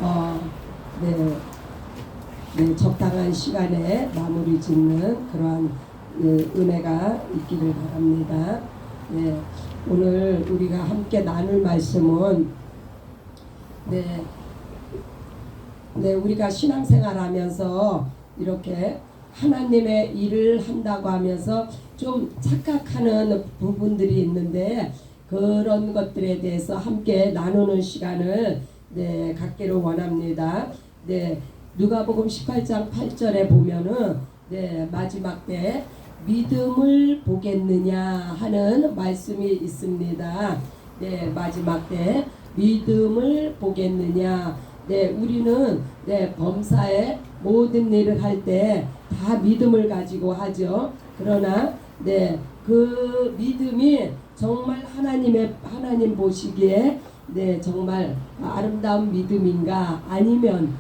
어, 네, 네, 적당한 시간에 마무리 짓는 그러한 은혜가 있기를 바랍니다. 네, 오늘 우리가 함께 나눌 말씀은 우리가 신앙생활하면서 이렇게 하나님의 일을 한다고 하면서 좀 착각하는 부분들이 있는데 그런 것들에 대해서 함께 나누는 시간을 갖기를 원합니다. 누가복음 18장 8절에 보면은 마지막 때 믿음을 보겠느냐 하는 말씀이 있습니다. 마지막 때 믿음을 보겠느냐. 우리는 범사에 모든 일을 할 때 다 믿음을 가지고 하죠. 그러나 그 믿음이 정말 하나님 보시기에 정말 아름다운 믿음인가, 아니면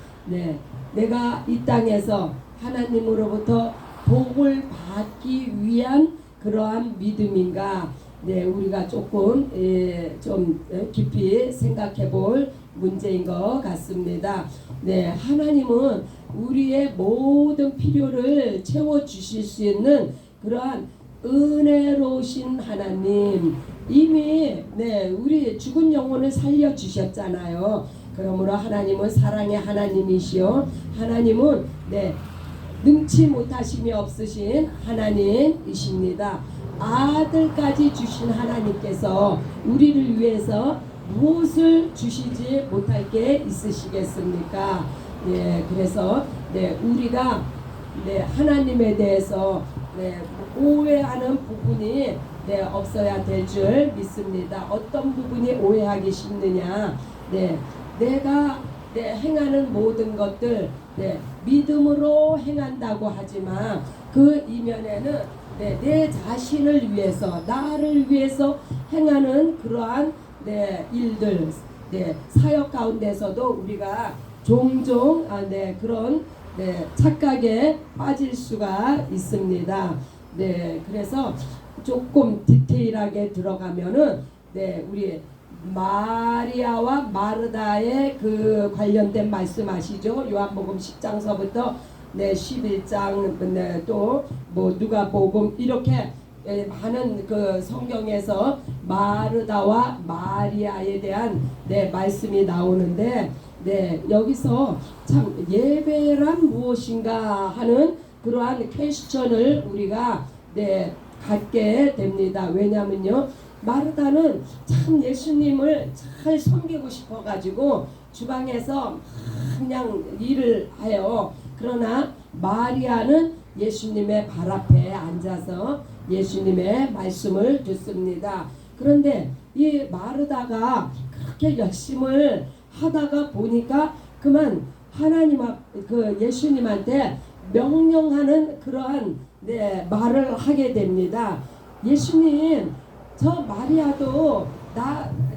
내가 이 땅에서 하나님으로부터 복을 받기 위한 그러한 믿음인가, 우리가 조금 좀 깊이 생각해 볼 문제인 것 같습니다. 하나님은 우리의 모든 필요를 채워 주실 수 있는 그러한 은혜로우신 하나님, 이미 우리 죽은 영혼을 살려 주셨잖아요. 그러므로 하나님은 사랑의 하나님이시요, 하나님은 능치 못하심이 없으신 하나님이십니다. 아들까지 주신 하나님께서 우리를 위해서 무엇을 주시지 못할 게 있으시겠습니까? 그래서 우리가 하나님에 대해서 오해하는 부분이 없어야 될 줄 믿습니다. 어떤 부분이 오해하기 쉽느냐? 내가 행하는 모든 것들 믿음으로 행한다고 하지만 그 이면에는 내 자신을 위해서, 나를 위해서 행하는 그러한 일들, 사역 가운데서도 우리가 종종 그런 착각에 빠질 수가 있습니다. 그래서 조금 디테일하게 들어가면은 우리 마리아와 마르다의 그 관련된 말씀 아시죠? 요한복음 10장서부터 11장 또 뭐 누가복음 이렇게 많은 그 성경에서 마르다와 마리아에 대한 말씀이 나오는데 여기서 참 예배란 무엇인가 하는 그러한 퀘스천을 우리가 갖게 됩니다. 왜냐면요, 마르다는 참 예수님을 잘 섬기고 싶어 가지고 주방에서 그냥 일을 해요. 그러나 마리아는 예수님의 발 앞에 앉아서 예수님의 말씀을 듣습니다. 그런데 이 마르다가 그렇게 열심을 하다가 보니까 그만 그 예수님한테 명령하는 그러한 말을 하게 됩니다. 예수님, 저 마리아도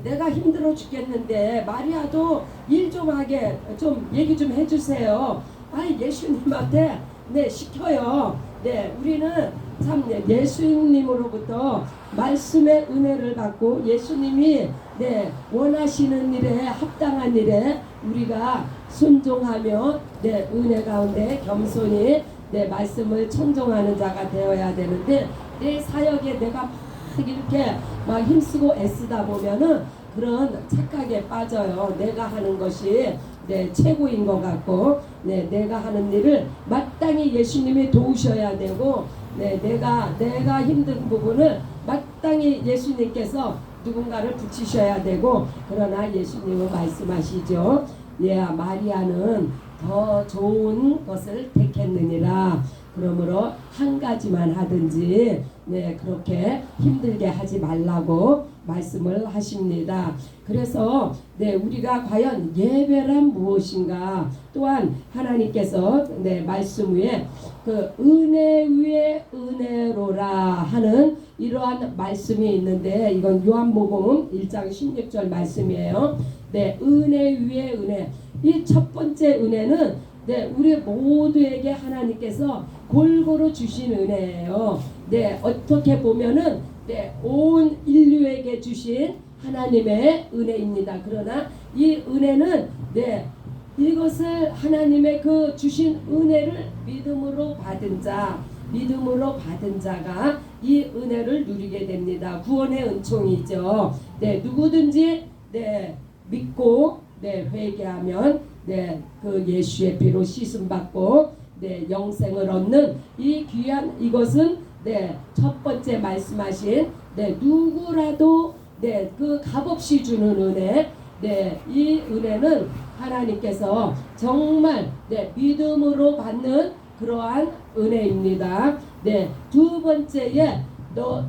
내가 힘들어 죽겠는데 마리아도 일 좀 하게 좀 얘기 좀 해주세요. 예수님한테 시켜요. 우리는 참 예수님으로부터 말씀의 은혜를 받고 예수님이 원하시는 일에 합당한 일에 우리가 순종하며 은혜 가운데 겸손히 말씀을 청종하는 자가 되어야 되는데 내 사역에 내가 막 이렇게 막 힘쓰고 애쓰다 보면은 그런 착각에 빠져요. 내가 하는 것이 최고인 것 같고 내가 하는 일을 마땅히 예수님이 도우셔야 되고 내가 힘든 부분을 마땅히 예수님께서 누군가를 붙이셔야 되고, 그러나 예수님은 말씀하시죠. 마리아는 더 좋은 것을 택했느니라. 그러므로 한 가지만 하든지 그렇게 힘들게 하지 말라고 말씀을 하십니다. 그래서 우리가 과연 예배란 무엇인가, 또한 하나님께서 말씀 위에 그 은혜 위에 은혜로라 하는 이러한 말씀이 있는데, 이건 요한복음 1장 16절 말씀이에요. 은혜 위에 은혜. 이 첫 번째 은혜는 우리 모두에게 하나님께서 골고루 주신 은혜예요. 어떻게 보면은 온 인류에게 주신 하나님의 은혜입니다. 그러나 이 은혜는 이 이것을 하나님의 그 주신 은혜를 믿음으로 받은 자가 이 은혜를 누리게 됩니다. 구원의 은총이죠. 네, 누구든지 네, 믿고 네, 회개하면 네, 그 예수의 피로 씻음 받고 네, 영생을 얻는 이 귀한 이것은 네, 첫 번째 말씀하신 네, 누구라도 네, 그 값없이 주는 은혜. 네, 이 은혜는 하나님께서 정말 네, 믿음으로 받는 그러한 은혜입니다. 네, 두 번째에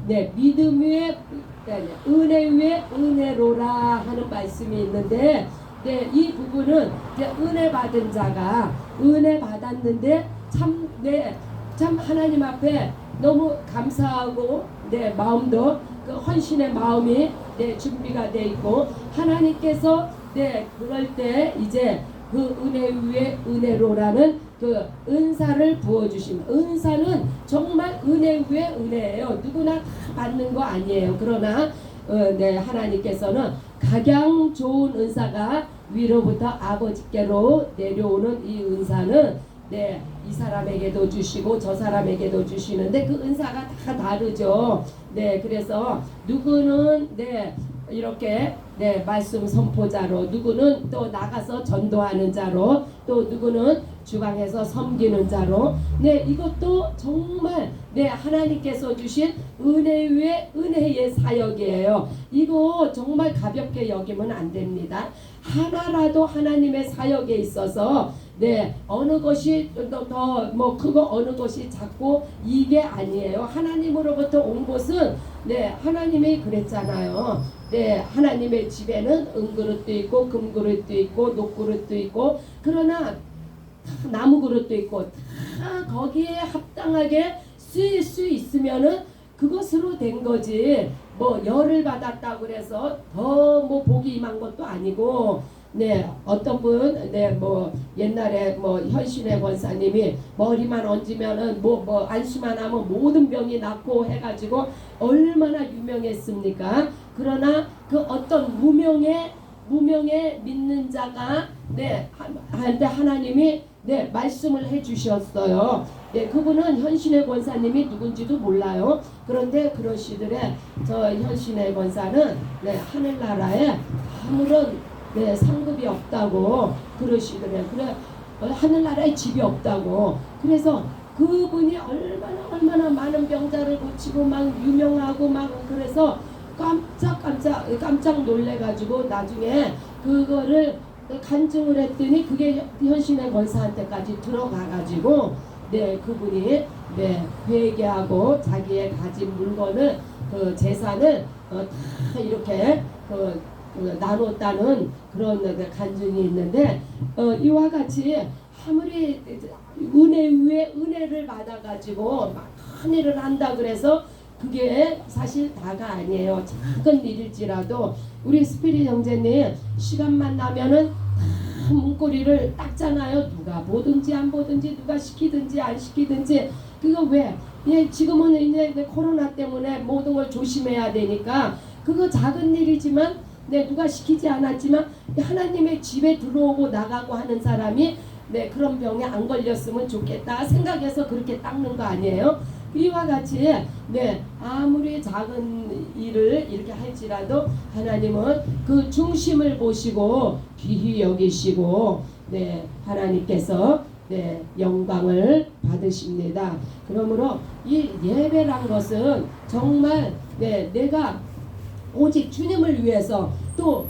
네, 믿음 위에 은혜 위에 은혜로라 하는 말씀이 있는데 네, 이 부분은 이제 은혜 받은 자가 은혜 받았는데 참 하나님 앞에 너무 감사하고 내 마음도 그 헌신의 마음이 내 준비가 돼 있고 하나님께서 그럴 때 이제 그 은혜 위에 은혜로라는 그 은사를 부어주십니다. 은사는 정말 은혜 위에 은혜예요. 누구나 다 받는 거 아니에요. 그러나 하나님께서는 각양 좋은 은사가 위로부터 아버지께로 내려오는 이 은사는 이 사람에게도 주시고 저 사람에게도 주시는데 그 은사가 다 다르죠. 그래서 누구는 이렇게 말씀 선포자로, 누구는 또 나가서 전도하는 자로, 또 누구는 주방에서 섬기는 자로, 이것도 정말 하나님께서 주신 은혜 위에 은혜의 사역이에요. 이거 정말 가볍게 여기면 안 됩니다. 하나라도 하나님의 사역에 있어서 어느 것이 더 뭐 크고 어느 것이 작고 이게 아니에요. 하나님으로부터 온 것은 하나님이 그랬잖아요. 하나님의 집에는 은그릇도 있고 금그릇도 있고 녹그릇도 있고 그러나 나무그릇도 있고 다 거기에 합당하게 쓰일 수 있으면은 그것으로 된 거지. 뭐 열을 받았다고 그래서 더 뭐 복이 임한 것도 아니고 어떤 분 뭐 옛날에 뭐 현신의 권사님이 머리만 얹으면은 뭐 안수만 하면 모든 병이 낫고 해가지고 얼마나 유명했습니까? 그러나 그 어떤 무명의 믿는 자가 한데 하나님이 말씀을 해주셨어요. 그분은 현신의 권사님이 누군지도 몰라요. 그런데 그러시더래. 저 현신의 권사는 하늘나라에 아무런 상급이 없다고 그러시더래. 그래 하늘나라에 집이 없다고. 그래서 그분이 얼마나 많은 병자를 고치고 막 유명하고 막 그래서 깜짝 놀래가지고 나중에 그거를 간증을 했더니 그게 현신의 권사한테까지 들어가가지고 그분이 회개하고 자기의 가진 물건을 그 재산을 다 이렇게 나눴다는 그런 간증이 있는데 이와 같이 아무리 은혜 위에 은혜를 받아가지고 큰 일을 한다 그래서 그게 사실 다가 아니에요. 작은 일일지라도 우리 스피릿 형제님 시간만 나면은 다 문고리를 닦잖아요. 누가 보든지 안 보든지 누가 시키든지 안 시키든지 그거 왜? 지금은 이제 코로나 때문에 모든 걸 조심해야 되니까 그거 작은 일이지만 누가 시키지 않았지만 하나님의 집에 들어오고 나가고 하는 사람이 그런 병에 안 걸렸으면 좋겠다 생각해서 그렇게 닦는 거 아니에요? 이와 같이 아무리 작은 일을 이렇게 할지라도 하나님은 그 중심을 보시고 귀히 여기시고 하나님께서 영광을 받으십니다. 그러므로 이 예배란 것은 정말 내가 오직 주님을 위해서 또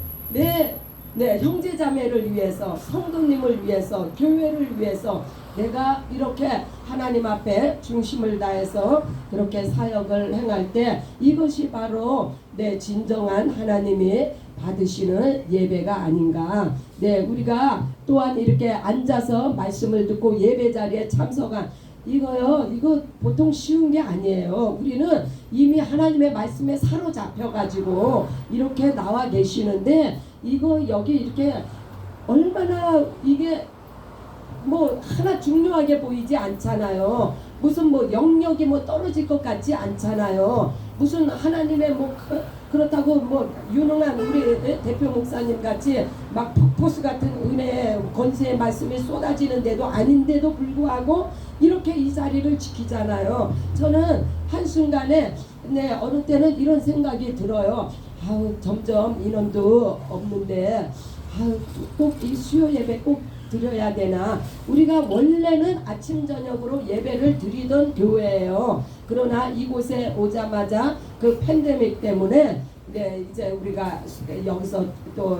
형제자매를 위해서 성도님을 위해서 교회를 위해서 내가 이렇게 하나님 앞에 중심을 다해서 그렇게 사역을 행할 때 이것이 바로 진정한 하나님이 받으시는 예배가 아닌가. 우리가 또한 이렇게 앉아서 말씀을 듣고 예배 자리에 참석한 이거 보통 쉬운 게 아니에요. 우리는 이미 하나님의 말씀에 사로잡혀 가지고 이렇게 나와 계시는데 이거 여기 이렇게 얼마나 이게 뭐 하나 중요하게 보이지 않잖아요. 무슨 뭐 영역이 뭐 떨어질 것 같지 않잖아요. 무슨 하나님의 뭐 그렇다고 뭐 유능한 우리 대표 목사님 같이 막 폭포수 같은 은혜 권세의 말씀이 쏟아지는데도 아닌데도 불구하고 이렇게 이 자리를 지키잖아요. 저는 한순간에 어느 때는 이런 생각이 들어요. 아우 점점 인원도 없는데 아우 꼭 이 수요 예배 꼭 드려야 되나. 우리가 원래는 아침 저녁으로 예배를 드리던 교회예요. 그러나 이곳에 오자마자 그 팬데믹 때문에 이제 우리가 여기서 또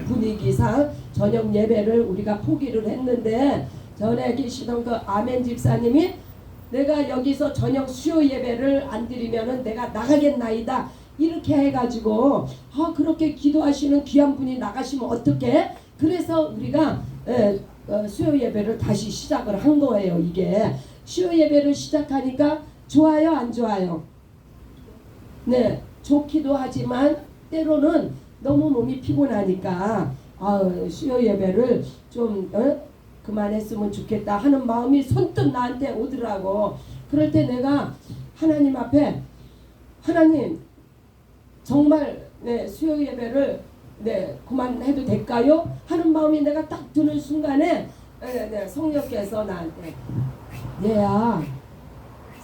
분위기상 저녁 예배를 우리가 포기를 했는데, 전에 계시던 그 아멘 집사님이 내가 여기서 저녁 수요 예배를 안 드리면은 내가 나가겠나이다 이렇게 해가지고 그렇게 기도하시는 귀한 분이 나가시면 어떡해? 그래서 우리가 수요 예배를 다시 시작을 한 거예요. 이게 수요 예배를 시작하니까 좋아요, 안 좋아요? 네, 좋기도 하지만 때로는 너무 몸이 피곤하니까 수요 예배를 좀 그만했으면 좋겠다 하는 마음이 선뜻 나한테 오더라고. 그럴 때 내가 하나님 앞에, 하나님 정말 수요 예배를 그만해도 될까요? 하는 마음이 내가 딱 드는 순간에 성령께서 나한테 얘야,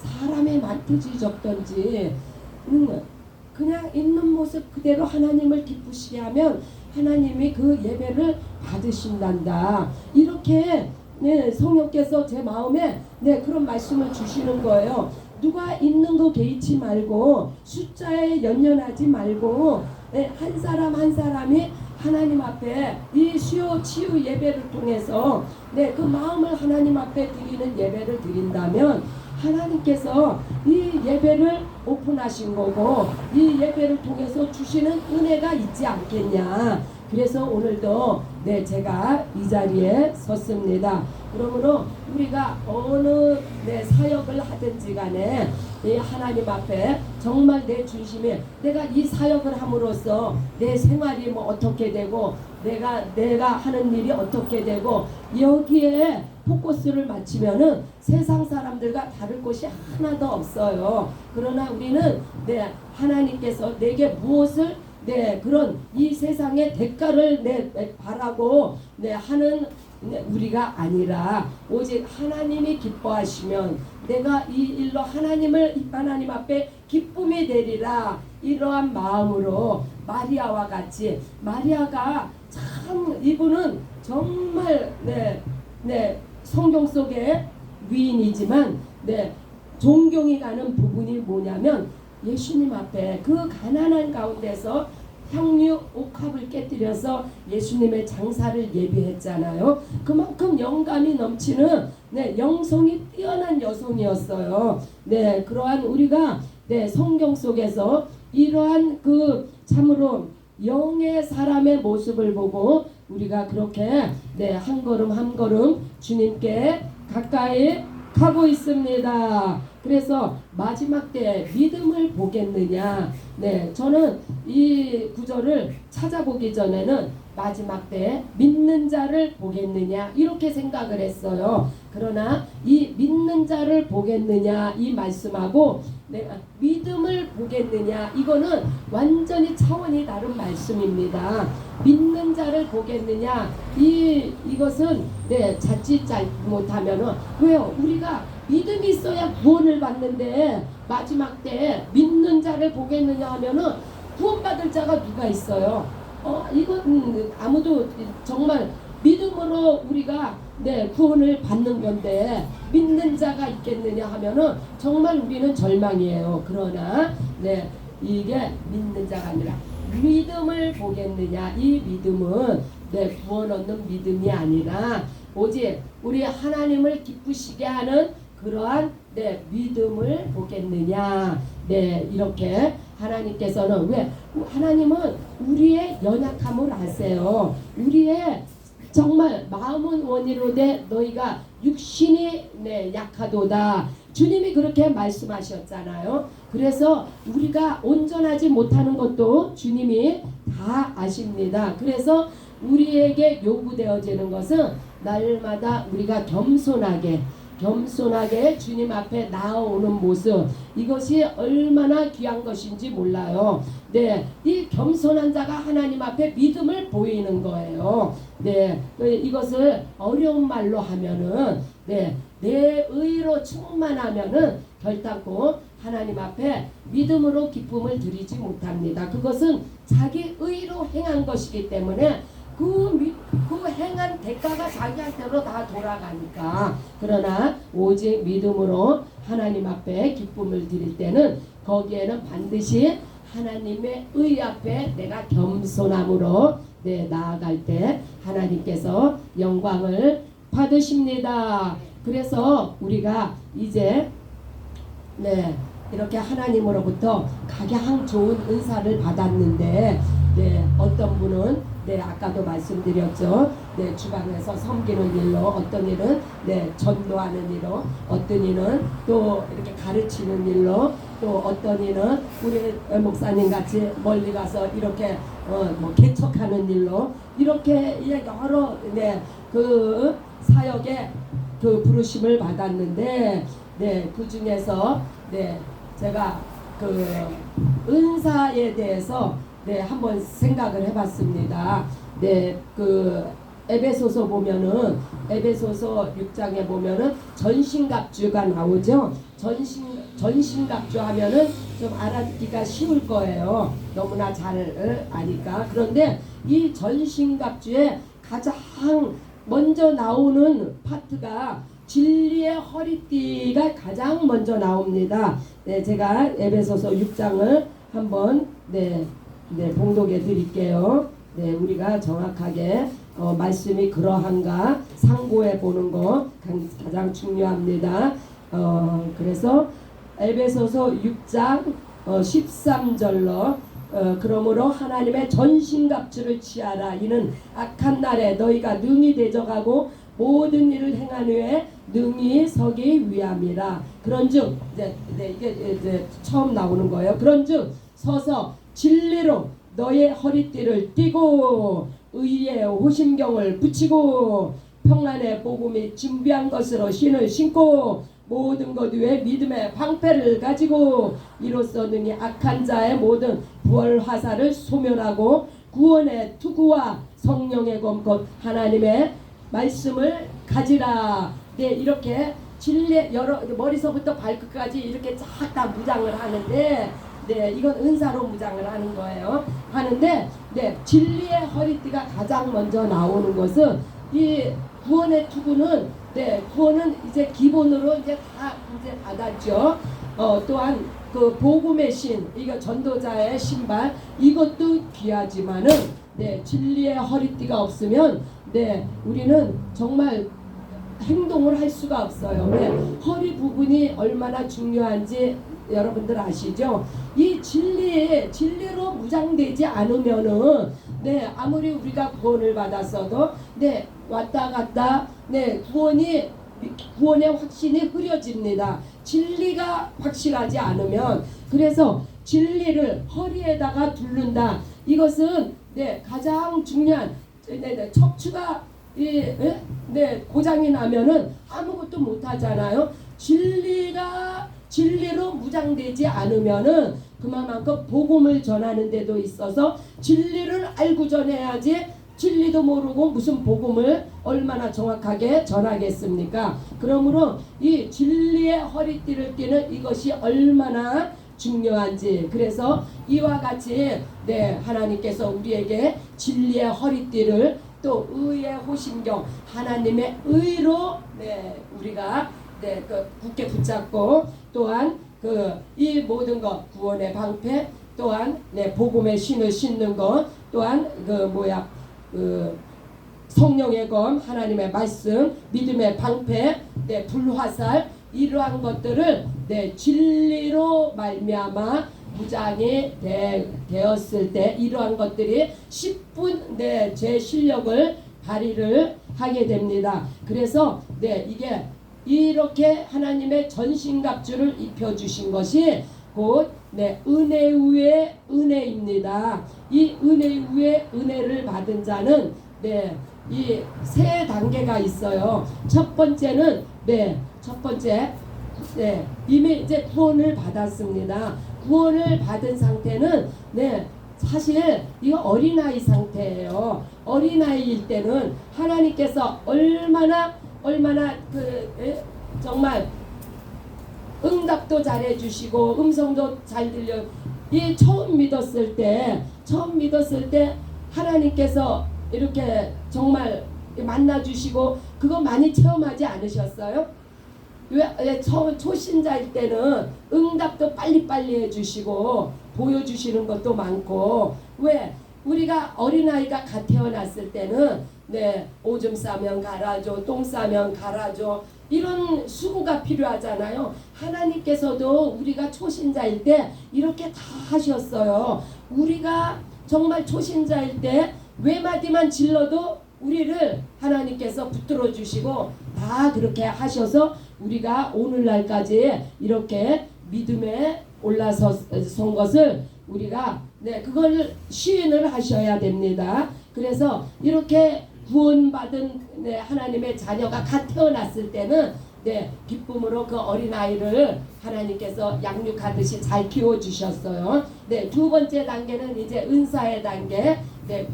사람이 많든지 적든지 그냥 있는 모습 그대로 하나님을 기쁘시게 하면 하나님이 그 예배를 받으신단다. 이렇게 성령께서 제 마음에 그런 말씀을 주시는 거예요. 누가 있는 거 개의치 말고 숫자에 연연하지 말고 한 사람 한 사람이 하나님 앞에 이 수요 치유 예배를 통해서 그 마음을 하나님 앞에 드리는 예배를 드린다면 하나님께서 이 예배를 오픈하신 거고 이 예배를 통해서 주시는 은혜가 있지 않겠냐. 그래서 오늘도 제가 이 자리에 섰습니다. 그러므로 우리가 어느 사역을 하든지 간에 하나님 앞에 정말 내 중심에 내가 이 사역을 함으로써 내 생활이 뭐 어떻게 되고 내가 하는 일이 어떻게 되고 여기에 포커스를 맞추면은 세상 사람들과 다를 것이 하나도 없어요. 그러나 우리는 하나님께서 내게 무엇을 그런 이 세상의 대가를 바라고 하는 우리가 아니라 오직 하나님이 기뻐하시면 내가 이 일로 하나님 앞에 기쁨이 되리라. 이러한 마음으로 마리아와 같이, 마리아가 참 이분은 정말 성경 속의 위인이지만 존경이 가는 부분이 뭐냐면 예수님 앞에 그 가난한 가운데서 향유 옥합을 깨뜨려서 예수님의 장사를 예비했잖아요. 그만큼 영감이 넘치는 영성이 뛰어난 여성이었어요. 그러한 우리가 성경 속에서 이러한 그 참으로 영의 사람의 모습을 보고 우리가 그렇게 한 걸음 한 걸음 주님께 가까이 가고 있습니다. 그래서 마지막 때 믿음을 보겠느냐. 저는 이 구절을 찾아보기 전에는 마지막 때 믿는 자를 보겠느냐 이렇게 생각을 했어요. 그러나 이 믿는 자를 보겠느냐 이 말씀하고 믿음을 보겠느냐 이거는 완전히 차원이 다른 말씀입니다. 믿는 자를 보겠느냐 이것은 자칫 잘못하면은 왜요? 우리가 믿음이 있어야 구원을 받는데 마지막 때 믿는 자를 보겠느냐 하면은 구원받을 자가 누가 있어요? 이건 아무도 정말 믿음으로 우리가 구원을 받는 건데 믿는 자가 있겠느냐 하면은 정말 우리는 절망이에요. 그러나 이게 믿는 자가 아니라 믿음을 보겠느냐. 이 믿음은 구원 얻는 믿음이 아니라 오직 우리 하나님을 기쁘시게 하는 그러한 믿음을 보겠느냐. 이렇게 하나님께서는 왜? 하나님은 우리의 연약함을 아세요. 우리의 정말 마음은 원이로되 너희가 육신이 약하도다. 주님이 그렇게 말씀하셨잖아요. 그래서 우리가 온전하지 못하는 것도 주님이 다 아십니다. 그래서 우리에게 요구되어지는 것은 날마다 우리가 겸손하게 겸손하게 주님 앞에 나아오는 모습, 이것이 얼마나 귀한 것인지 몰라요. 네, 이 겸손한 자가 하나님 앞에 믿음을 보이는 거예요. 네, 이것을 어려운 말로 하면은 네, 내 의로 충만하면은 결단코 하나님 앞에 믿음으로 기쁨을 드리지 못합니다. 그것은 자기 의로 행한 것이기 때문에 그 행한 대가가 자기한테로 다 돌아가니까. 그러나 오직 믿음으로 하나님 앞에 기쁨을 드릴 때는 거기에는 반드시 하나님의 의 앞에 내가 겸손함으로 나아갈 때 하나님께서 영광을 받으십니다. 그래서 우리가 이제 이렇게 하나님으로부터 가장 좋은 은사를 받았는데 어떤 분은 아까도 말씀드렸죠. 주방에서 섬기는 일로, 어떤 일은 전도하는 일로, 어떤 일은 또 이렇게 가르치는 일로, 또 어떤 일은 우리 목사님 같이 멀리 가서 이렇게 뭐 개척하는 일로, 이렇게 여러 그 사역에 그 부르심을 받았는데 그 중에서 제가 그 은사에 대해서 한번 생각을 해봤습니다. 그 에베소서 보면은, 에베소서 6장에 보면은 전신갑주가 나오죠. 전신갑주 하면은 좀 알아듣기가 쉬울 거예요. 너무나 잘 아니까. 그런데 이 전신갑주에 가장 먼저 나오는 파트가 진리의 허리띠가 가장 먼저 나옵니다. 제가 에베소서 6장을 한번 봉독해 드릴게요. 우리가 정확하게 말씀이 그러한가 상고해 보는 거 가장 중요합니다. 그래서 에베소서 6장 13절로 그러므로 하나님의 전신갑주를 취하라. 이는 악한 날에 너희가 능히 대적하고 모든 일을 행한 후에 능히 서기 위함이라. 그런즉 이게 처음 나오는 거예요. 그런즉 서서 진리로 너의 허리띠를 띠고 의의 호심경을 붙이고 평안의 복음이 준비한 것으로 신을 신고 모든 것 위에 믿음의 방패를 가지고 이로써 능히 악한 자의 모든 부활 화살을 소멸하고 구원의 투구와 성령의 검 곧 하나님의 말씀을 가지라. 이렇게 진리 여러 머리서부터 발끝까지 이렇게 쫙 다 무장을 하는데 이건 은사로 무장을 하는 거예요. 하는데 진리의 허리띠가 가장 먼저 나오는 것은 이 구원의 투구는 구원은 이제 기본으로 이제 다 이제 받았죠. 또한 그 복음의 신, 이거 전도자의 신발, 이것도 귀하지만은 진리의 허리띠가 없으면 우리는 정말 행동을 할 수가 없어요. 허리 부분이 얼마나 중요한지 여러분들 아시죠? 이 진리로 무장되지 않으면은 아무리 우리가 구원을 받았어도 왔다 갔다 구원의 확신이 흐려집니다. 진리가 확실하지 않으면. 그래서 진리를 허리에다가 두른다. 이것은 가장 중요한 척추가 고장이 나면은 아무것도 못 하잖아요. 진리로 무장되지 않으면은 그만큼 복음을 전하는 데도 있어서 진리를 알고 전해야지, 진리도 모르고 무슨 복음을 얼마나 정확하게 전하겠습니까? 그러므로 이 진리의 허리띠를 띠는 이것이 얼마나 중요한지, 그래서 이와 같이 하나님께서 우리에게 진리의 허리띠를 또 의의 호심경, 하나님의 의로 우리가 굳게 붙잡고, 또한 이 모든 것, 구원의 방패, 또한 복음의 신을 신는 것, 또한 성령의 검, 하나님의 말씀, 믿음의 방패, 불화살, 이러한 것들을 진리로 말미암아 무장이 되었을 때 이러한 것들이 10분 제 실력을 발휘를 하게 됩니다. 그래서 이게 이렇게 하나님의 전신갑주를 입혀주신 것이 곧 은혜 위에 은혜입니다. 이 은혜 위에 은혜를 받은 자는 이 세 단계가 있어요. 첫 번째는 첫 번째 이미 이제 구원을 받았습니다. 구원을 받은 상태는 사실 이거 어린아이 상태예요. 어린아이일 때는 하나님께서 얼마나 정말 응답도 잘해주시고 음성도 잘 들려. 이 처음 믿었을 때 하나님께서 이렇게 정말 만나주시고 그거 많이 체험하지 않으셨어요? 왜 초신자일 때는 응답도 빨리빨리 해주시고 보여주시는 것도 많고, 왜 우리가 어린아이가 갓 태어났을 때는 오줌 싸면 갈아줘, 똥 싸면 갈아줘, 이런 수고가 필요하잖아요. 하나님께서도 우리가 초신자일 때 이렇게 다 하셨어요. 우리가 정말 초신자일 때 외마디만 질러도 우리를 하나님께서 붙들어 주시고 다 그렇게 하셔서 우리가 오늘날까지 이렇게 믿음에 올라선 것을 우리가 그걸 시인을 하셔야 됩니다. 그래서 이렇게 구원받은 하나님의 자녀가 갓 태어났을 때는 기쁨으로 그 어린아이를 하나님께서 양육하듯이 잘 키워주셨어요. 두 번째 단계는 이제 은사의 단계,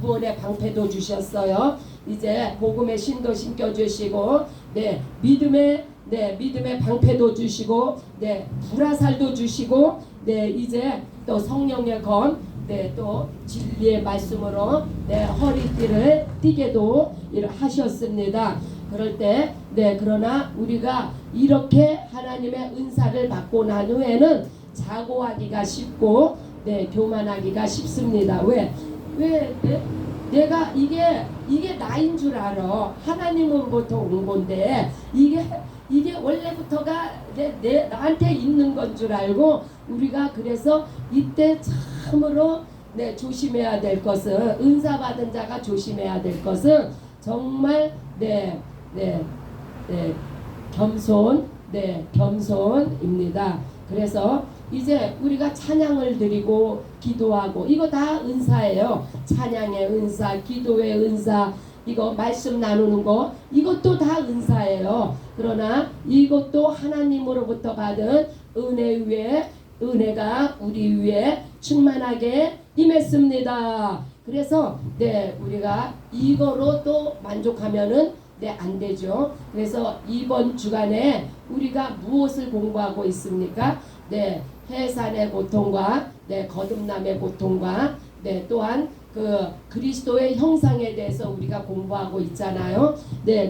구원의 방패도 주셨어요. 이제 복음의 신도 심겨주시고 믿음의 방패도 주시고 불화살도 주시고 이제 또 성령의 검, 또 진리의 말씀으로 허리띠를 띠게도 하셨습니다. 그럴 때 그러나 우리가 이렇게 하나님의 은사를 받고 난 후에는 자고하기가 쉽고 교만하기가 쉽습니다. 왜 내가 이게 나인 줄 알아. 하나님으로부터 온 건데 이게 원래부터가 나한테 있는 건 줄 알고 우리가 그래서 이때 참으로 조심해야 될 것은, 은사 받은 자가 조심해야 될 것은 정말 겸손입니다. 그래서 이제 우리가 찬양을 드리고 기도하고 이거 다 은사예요. 찬양의 은사, 기도의 은사, 이거 말씀 나누는 거 이것도 다 은사예요. 그러나 이것도 하나님으로부터 받은 은혜 위에 은혜가 우리 위에 충만하게 임했습니다. 그래서 우리가 이거로 또 만족하면은 안 되죠. 그래서 이번 주간에 우리가 무엇을 공부하고 있습니까? 해산의 고통과 거듭남의 고통과 또한 그 그리스도의 형상에 대해서 우리가 공부하고 있잖아요.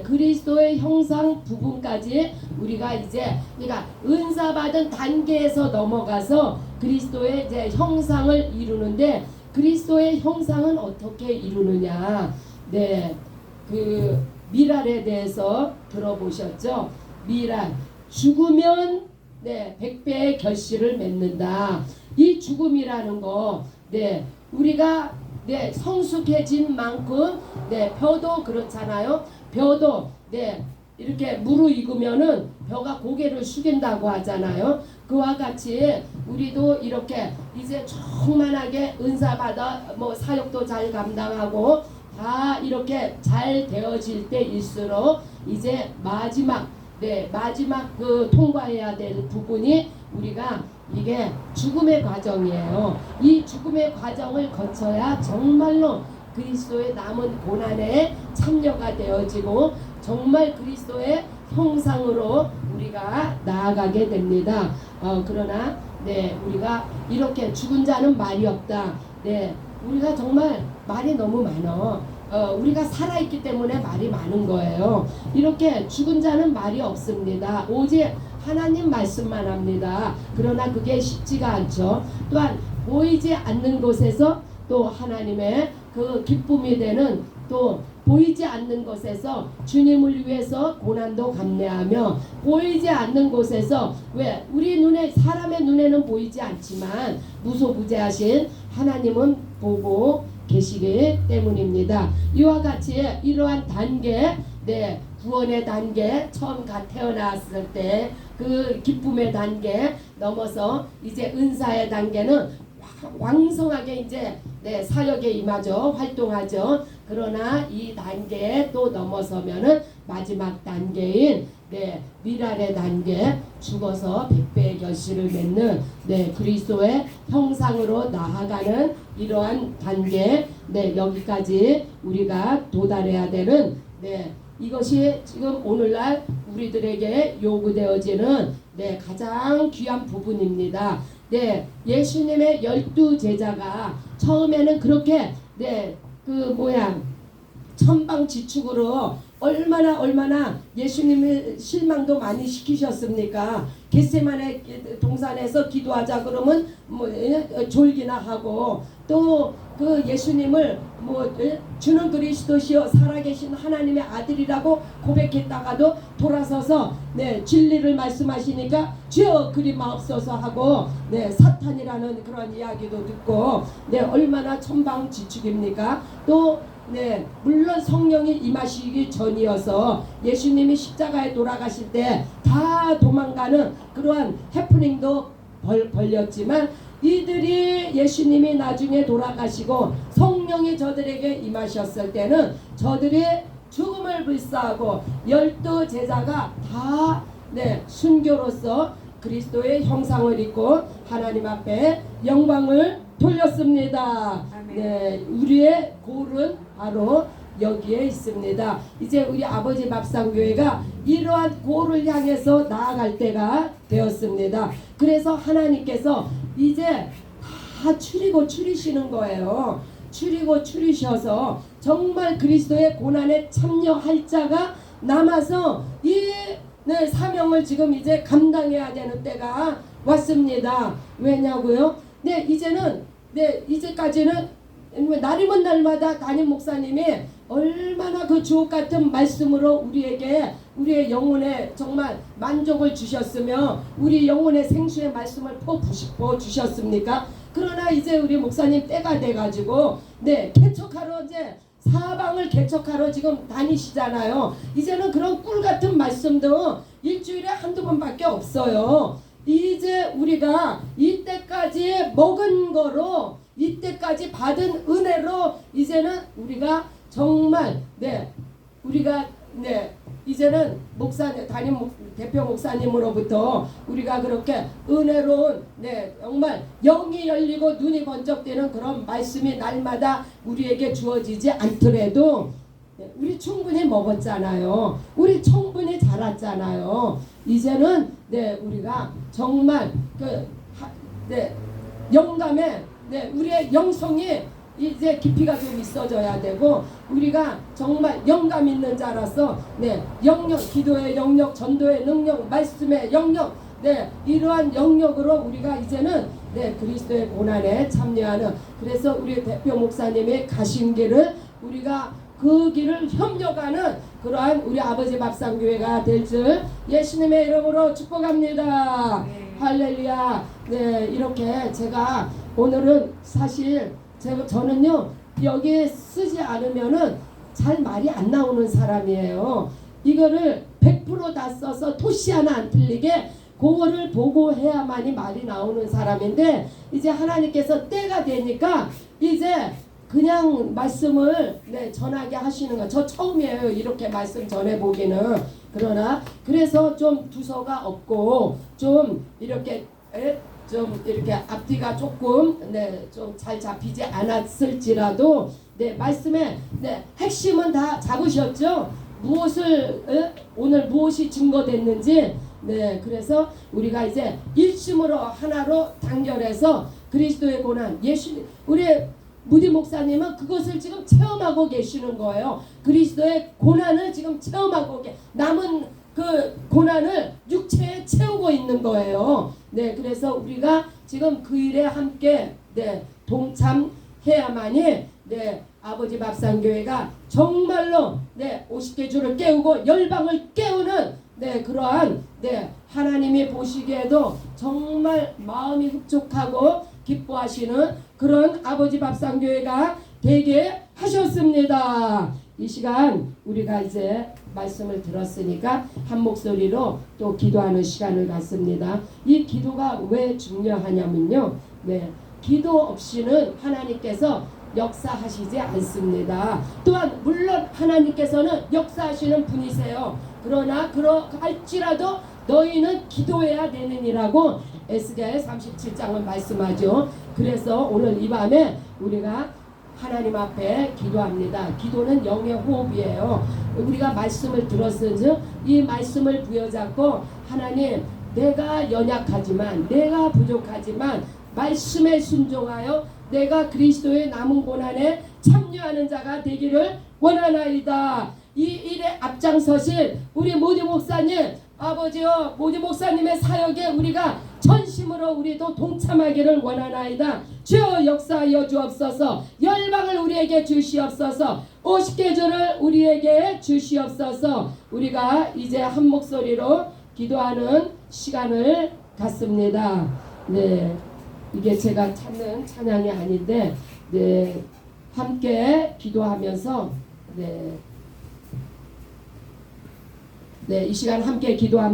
그리스도의 형상 부분까지 우리가 이제 그러니까 은사 받은 단계에서 넘어가서 그리스도의 이제 형상을 이루는데, 그리스도의 형상은 어떻게 이루느냐? 그 미랄에 대해서 들어보셨죠? 미랄, 죽으면 100배의 결실을 맺는다. 이 죽음이라는 거 우리가 성숙해진 만큼 벼도 그렇잖아요. 벼도 이렇게 무르익으면은 벼가 고개를 숙인다고 하잖아요. 그와 같이 우리도 이렇게 이제 충만하게 은사 받아 사역도 잘 감당하고 다 이렇게 잘 되어질 때일수록 이제 마지막 그 통과해야 될 부분이 우리가 이게 죽음의 과정이에요. 이 죽음의 과정을 거쳐야 정말로 그리스도의 남은 고난에 참여가 되어지고 정말 그리스도의 형상으로 우리가 나아가게 됩니다. 그러나 우리가 이렇게 죽은 자는 말이 없다. 우리가 정말 말이 너무 많아. 우리가 살아있기 때문에 말이 많은 거예요. 이렇게 죽은 자는 말이 없습니다. 오직 하나님 말씀만 합니다. 그러나 그게 쉽지가 않죠. 또한 보이지 않는 곳에서 또 하나님의 그 기쁨이 되는, 또 보이지 않는 곳에서 주님을 위해서 고난도 감내하며, 보이지 않는 곳에서 왜 우리 눈에, 사람의 눈에는 보이지 않지만 무소부재하신 하나님은 보고 계시기 때문입니다. 이와 같이 이러한 단계, 구원의 단계, 처음 태어났을 때 그 기쁨의 단계 넘어서 이제 은사의 단계는 왕성하게 이제 사역에 임하죠. 활동하죠. 그러나 이 단계에 또 넘어서면은 마지막 단계인 미랄의 단계, 죽어서 백배의 결실을 맺는 그리스도의 형상으로 나아가는 이러한 단계, 여기까지 우리가 도달해야 되는 이것이 지금 오늘날 우리들에게 요구되어지는 가장 귀한 부분입니다. 예수님의 12제자가 처음에는 그렇게 천방지축으로 얼마나 예수님의 실망도 많이 시키셨습니까? 겟세마네 동산에서 기도하자 그러면 졸기나 하고, 또 그 예수님을 주는 그리스도시여 살아계신 하나님의 아들이라고 고백했다가도 돌아서서 진리를 말씀하시니까 주여 그리 마옵소서 하고 사탄이라는 그런 이야기도 듣고 얼마나 천방지축입니까? 또 물론 성령이 임하시기 전이어서 예수님이 십자가에 돌아가실 때 다 도망가는 그러한 해프닝도 벌렸지만, 이들이 예수님이 나중에 돌아가시고 성령이 저들에게 임하셨을 때는 저들이 죽음을 불사하고 12제자가 다 순교로서 그리스도의 형상을 입고 하나님 앞에 영광을 돌렸습니다. 우리의 골은 바로 여기에 있습니다. 이제 우리 아버지 밥상교회가 이러한 골을 향해서 나아갈 때가 되었습니다. 그래서 하나님께서 이제 다 추리시는 거예요. 추리셔서 정말 그리스도의 고난에 참여할 자가 남아서 이 사명을 지금 이제 감당해야 되는 때가 왔습니다. 왜냐고요? 이제까지는 날이면 날마다 담임 목사님이 얼마나 그 주옥 같은 말씀으로 우리에게 우리의 영혼에 정말 만족을 주셨으며 우리 영혼의 생수의 말씀을 주셨습니까? 그러나 이제 우리 목사님 때가 돼가지고 개척하러 이제 사방을 개척하러 지금 다니시잖아요. 이제는 그런 꿀 같은 말씀도 일주일에 한두 번밖에 없어요. 이제 우리가 이때까지 먹은 거로, 이때까지 받은 은혜로 이제는 우리가 정말 이제는 담임 대표 목사님으로부터 우리가 그렇게 은혜로운 정말 영이 열리고 눈이 번쩍되는 그런 말씀이 날마다 우리에게 주어지지 않더라도 우리 충분히 먹었잖아요. 우리 충분히 자랐잖아요. 이제는 우리가 정말 영감에 우리의 영성이 이제 깊이가 좀 있어져야 되고, 우리가 정말 영감 있는 자라서 영역, 기도의 영역, 전도의 능력, 말씀의 영역, 이러한 영역으로 우리가 이제는 그리스도의 고난에 참여하는, 그래서 우리 대표 목사님의 가신 길을 우리가 그 길을 협력하는 그러한 우리 아버지 밥상교회가 될 줄 예수님의 이름으로 축복합니다. 할렐루야. 이렇게 제가 오늘은 사실 저는요 여기에 쓰지 않으면은 잘 말이 안 나오는 사람이에요. 이거를 100% 다 써서 토시 하나 안 틀리게 그거를 보고 해야만이 말이 나오는 사람인데, 이제 하나님께서 때가 되니까 이제 그냥 말씀을 전하게 하시는 거. 저 처음이에요 이렇게 말씀 전해보기는. 그러나 그래서 좀 두서가 없고 좀 이렇게 앞뒤가 조금 좀 잘 잡히지 않았을지라도 말씀의 핵심은 다 잡으셨죠. 오늘 무엇이 증거됐는지. 그래서 우리가 이제 일심으로 하나로 단결해서 그리스도의 고난, 우리 무디 목사님은 그것을 지금 체험하고 계시는 거예요. 그리스도의 고난을 지금 체험하고 남은 그 고난을 육체에 채우고 있는 거예요. 그래서 우리가 지금 그 일에 함께 동참해야만이 아버지 밥상교회가 정말로 50개 주를 깨우고 열방을 깨우는 그러한 하나님이 보시기에도 정말 마음이 흡족하고 기뻐하시는 그런 아버지 밥상교회가 되게 하셨습니다. 이 시간 우리가 이제 말씀을 들었으니까 한 목소리로 또 기도하는 시간을 갖습니다. 이 기도가 왜 중요하냐면요, 기도 없이는 하나님께서 역사하시지 않습니다. 또한 물론 하나님께서는 역사하시는 분이세요. 그러나 그러할지라도 너희는 기도해야 되느니라고 에스겔 37장은 말씀하죠. 그래서 오늘 이 밤에 우리가 하나님 앞에 기도합니다. 기도는 영의 호흡이에요. 우리가 말씀을 들었은즉 이 말씀을 부여잡고 하나님, 내가 연약하지만, 내가 부족하지만 말씀에 순종하여 내가 그리스도의 남은 고난에 참여하는 자가 되기를 원하나이다. 이 일에 앞장서실 우리 모디 목사님, 아버지여, 모디 목사님의 사역에 우리가 전심으로 우리도 동참하기를 원하나이다. 주여 역사하여 주옵소서. 열방을 우리에게 주시옵소서. 50계절을 우리에게 주시옵소서. 우리가 이제 한 목소리로 기도하는 시간을 갖습니다. 네, 이게 제가 찾는 찬양이 아닌데, 네, 함께 기도하면서 네, 이 시간 함께 기도합니다.